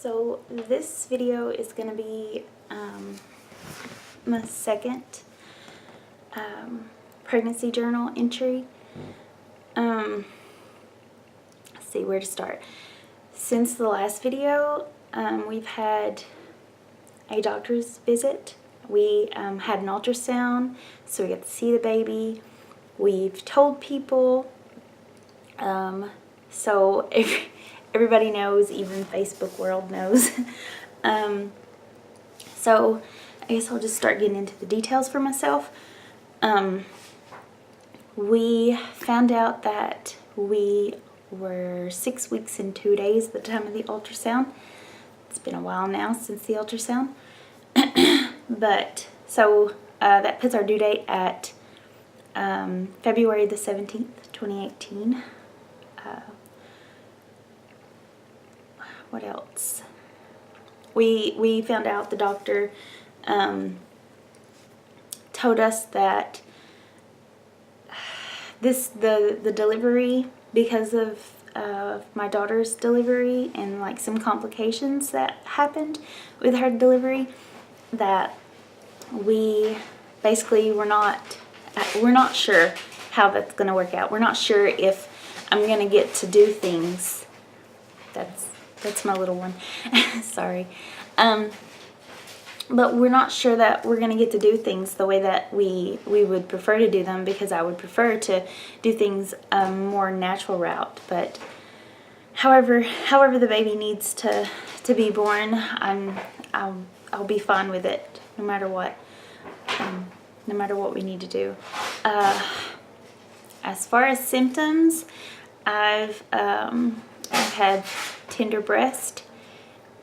So this video is going to be my second pregnancy journal entry. Let's see where to start. Since the last video, we've had a doctor's visit. We had an ultrasound, so we got to see the baby. We've told people, so everybody knows, even Facebook world knows. So I guess I'll just start getting into the details for myself. We found out that we were 6 weeks and 2 days at the time of the ultrasound. It's been a while now since the ultrasound. But so that puts our due date at February the 17th, 2018. What else? We found out the doctor told us that the delivery, because of my daughter's delivery and like some complications that happened with her delivery, that we basically we're not sure how that's going to work out. We're not sure if I'm going to get to do things. That's my little one. Sorry. But we're not sure that we're going to get to do things the way that we would prefer to do them, because I would prefer to do things a more natural route. But however the baby needs to be born, I'll be fine with it, no matter what. No matter what we need to do. As far as symptoms, I've had tender breast,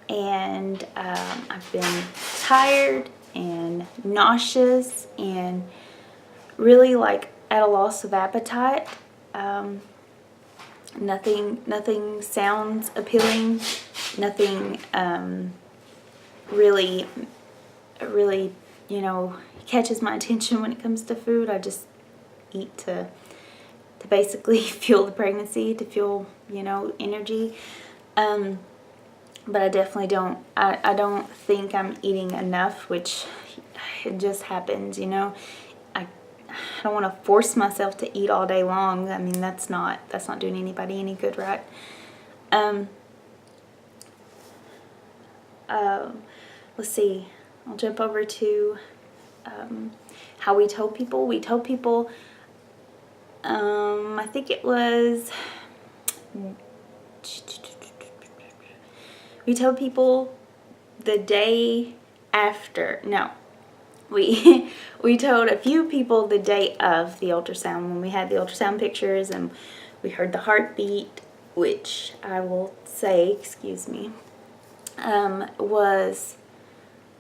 and I've been tired and nauseous and really like at a loss of appetite. Nothing sounds appealing. Nothing really, catches my attention when it comes to food. I just eat to basically fuel the pregnancy, to fuel, energy. But I definitely don't, I don't think I'm eating enough, which it just happens, I don't want to force myself to eat all day long. I mean, that's not doing anybody any good, right? Let's see, I'll jump over to how we told people. We told people, I think it was, we told people the day after. No, we told a few people the day of the ultrasound, when we had the ultrasound pictures and we heard the heartbeat, which I will say, excuse me, was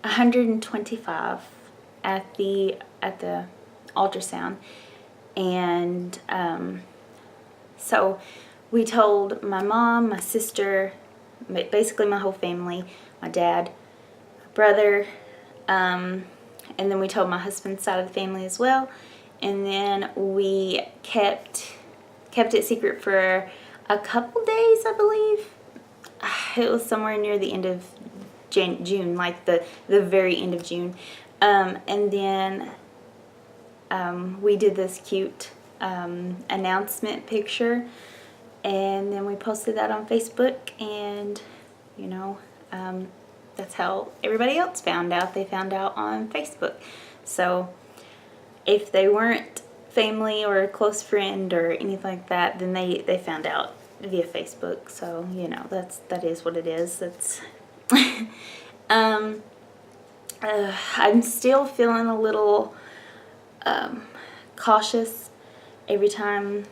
125 at the ultrasound. And so we told my mom, my sister, basically my whole family, my dad, my brother, and then we told my husband's side of the family as well. And then we kept it secret for a couple days, I believe. It was somewhere near the end of June, like the very end of June. And then we did this cute announcement picture, and then we posted that on Facebook, and that's how everybody else found out. They found out on Facebook. So if they weren't family or a close friend or anything like that, then they found out via Facebook. So that is what it is. That's I'm still feeling a little cautious every time.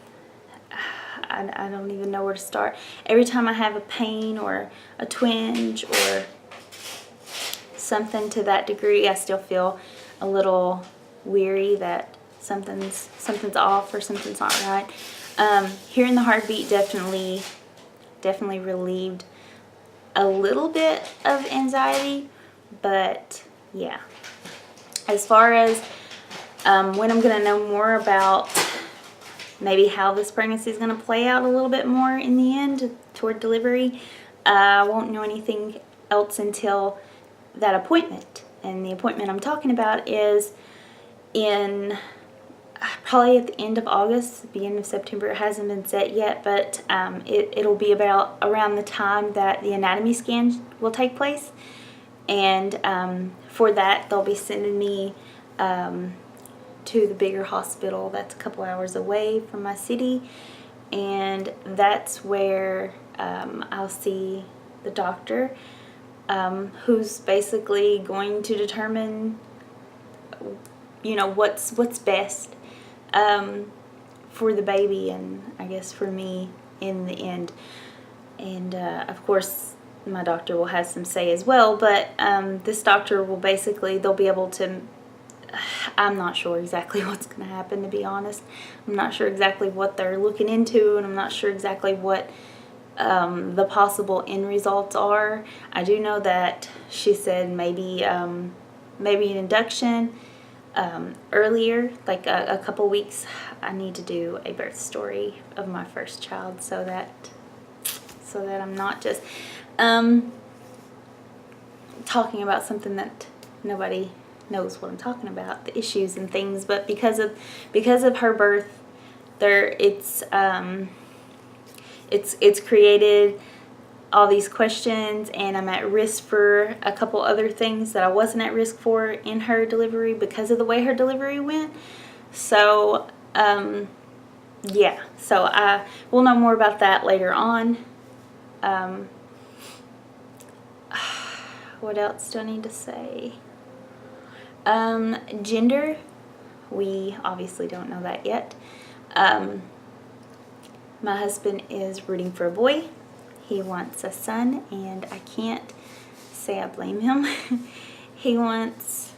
I don't even know where to start. Every time I have a pain or a twinge or something to that degree, I still feel a little weary that something's off or something's not right. Hearing the heartbeat definitely relieved a little bit of anxiety, but yeah. As far as when I'm going to know more about maybe how this pregnancy is going to play out a little bit more in the end toward delivery, I won't know anything else until that appointment. And the appointment I'm talking about is in probably at the end of August, beginning of September. It hasn't been set yet, but it'll be about around the time that the anatomy scan will take place. And for that, they'll be sending me to the bigger hospital that's a couple hours away from my city. And that's where I'll see the doctor, who's basically going to determine, what's best for the baby, and I guess for me in the end. And of course, my doctor will have some say as well, but this doctor will they'll be able to, I'm not sure exactly what's going to happen, to be honest. I'm not sure exactly what they're looking into, and I'm not sure exactly what the possible end results are. I do know that she said maybe an induction earlier, like a couple weeks. I need to do a birth story of my first child so that I'm not just talking about something that nobody knows what I'm talking about, the issues and things. But because of her birth, it's created all these questions, and I'm at risk for a couple other things that I wasn't at risk for in her delivery because of the way her delivery went. So yeah, so we'll know more about that later on. What else do I need to say? Gender, we obviously don't know that yet. My husband is rooting for a boy. He wants a son, and I can't say I blame him. He wants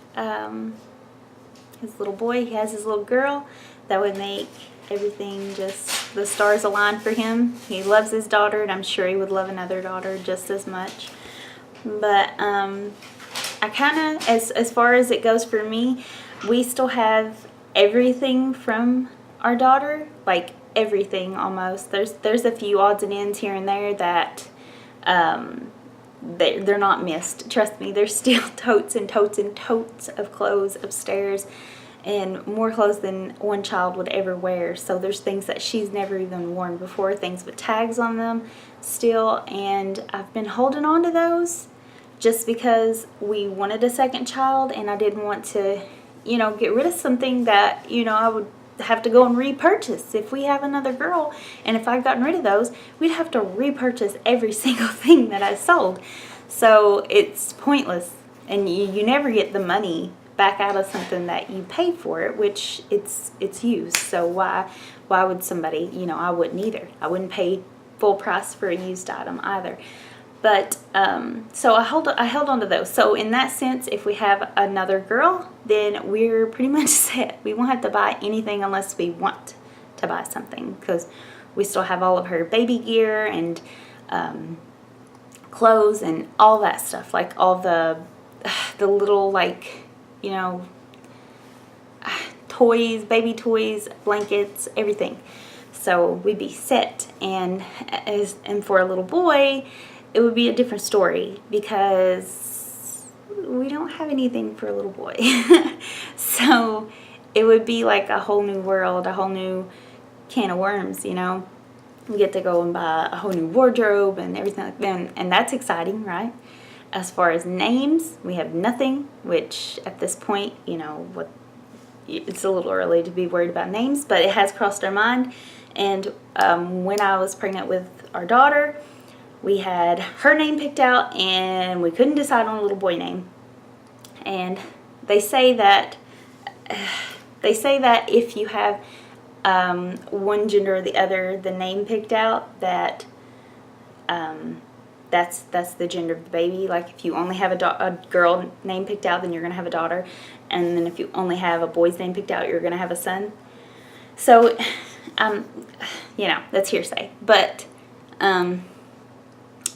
his little boy. He has his little girl. That would make everything just, the stars align for him. He loves his daughter, and I'm sure he would love another daughter just as much. But I kind of, as far as it goes for me, we still have everything from our daughter, like everything almost. There's a few odds and ends here and there that they're not missed. Trust me, there's still totes and totes and totes of clothes upstairs, and more clothes than one child would ever wear. So there's things that she's never even worn before, things with tags on them still, and I've been holding on to those just because we wanted a second child, and I didn't want to, get rid of something that, I would have to go and repurchase if we have another girl. And if I'd gotten rid of those, we'd have to repurchase every single thing that I sold. So it's pointless, and you never get the money back out of something that you paid for it, which it's used. So why would somebody, I wouldn't either. I wouldn't pay full price for a used item either. But so I held on to those. So in that sense, if we have another girl, then we're pretty much set. We won't have to buy anything unless we want to buy something, because we still have all of her baby gear and clothes and all that stuff, like all the little, like, toys, baby toys, blankets, everything. So we'd be set. And for a little boy, it would be a different story, because we don't have anything for a little boy. So it would be like a whole new world, a whole new can of worms, We get to go and buy a whole new wardrobe and everything like that, and that's exciting, right? As far as names, we have nothing, which at this point, it's a little early to be worried about names, but it has crossed our mind. And when I was pregnant with our daughter, we had her name picked out, and we couldn't decide on a little boy name. And they say that if you have one gender or the other, the name picked out, that that's the gender of the baby. Like if you only have a girl name picked out, then you're gonna have a daughter, and then if you only have a boy's name picked out, you're gonna have a son. So, that's hearsay, but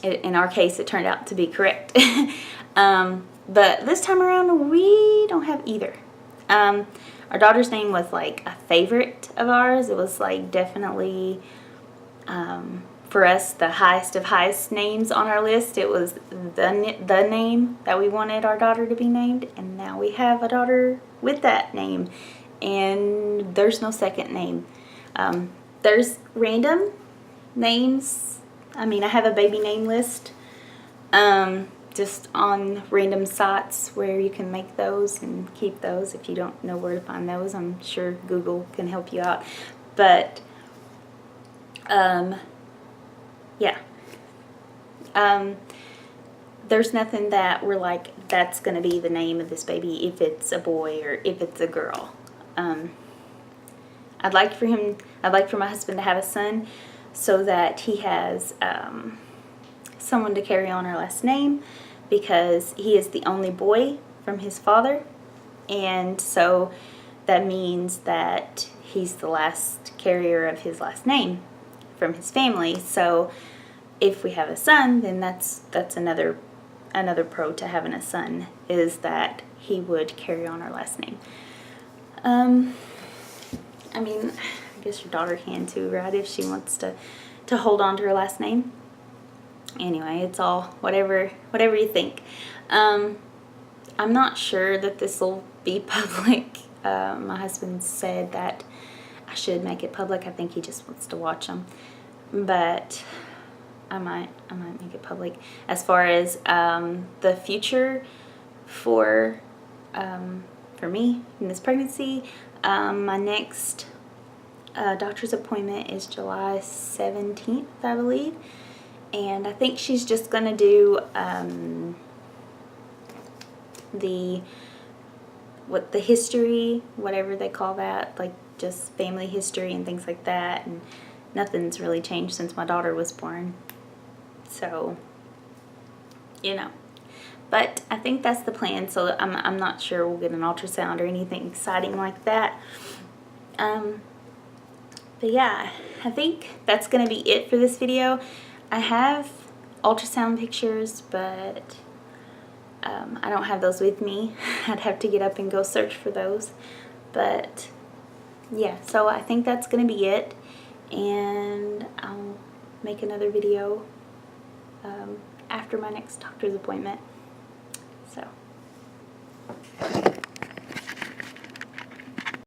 in our case, it turned out to be correct. But this time around, we don't have either. Our daughter's name was like a favorite of ours. It was like definitely, for for us, the highest of highest names on our list. It was the name that we wanted our daughter to be named, and now we have a daughter with that name, and there's no second name. There's random names. I mean, I have a baby name list just on random sites where you can make those and keep those. If you don't know where to find those, I'm sure Google can help you out. But yeah. There's nothing that we're like, that's going to be the name of this baby if it's a boy or if it's a girl. I'd like for my husband to have a son so that he has someone to carry on our last name, because he is the only boy from his father, and so that means that he's the last carrier of his last name from his family. So if we have a son, then that's another pro to having a son, is that he would carry on our last name. I mean, I guess your daughter can too, right, if she wants to hold on to her last name. Anyway, it's all whatever you think. I'm not sure that this will be public. My husband said that I should make it public. I think he just wants to watch them, but I might make it public. As far as the future for me in this pregnancy, my next doctor's appointment is July 17th, I believe. And I think she's just going to do the history, whatever they call that, like just family history and things like that. And nothing's really changed since my daughter was born. So, But I think that's the plan. So I'm not sure we'll get an ultrasound or anything exciting like that. But yeah, I think that's going to be it for this video. I have ultrasound pictures, but I don't have those with me. I'd have to get up and go search for those. But yeah, so I think that's going to be it. And I'll make another video after my next doctor's appointment. So.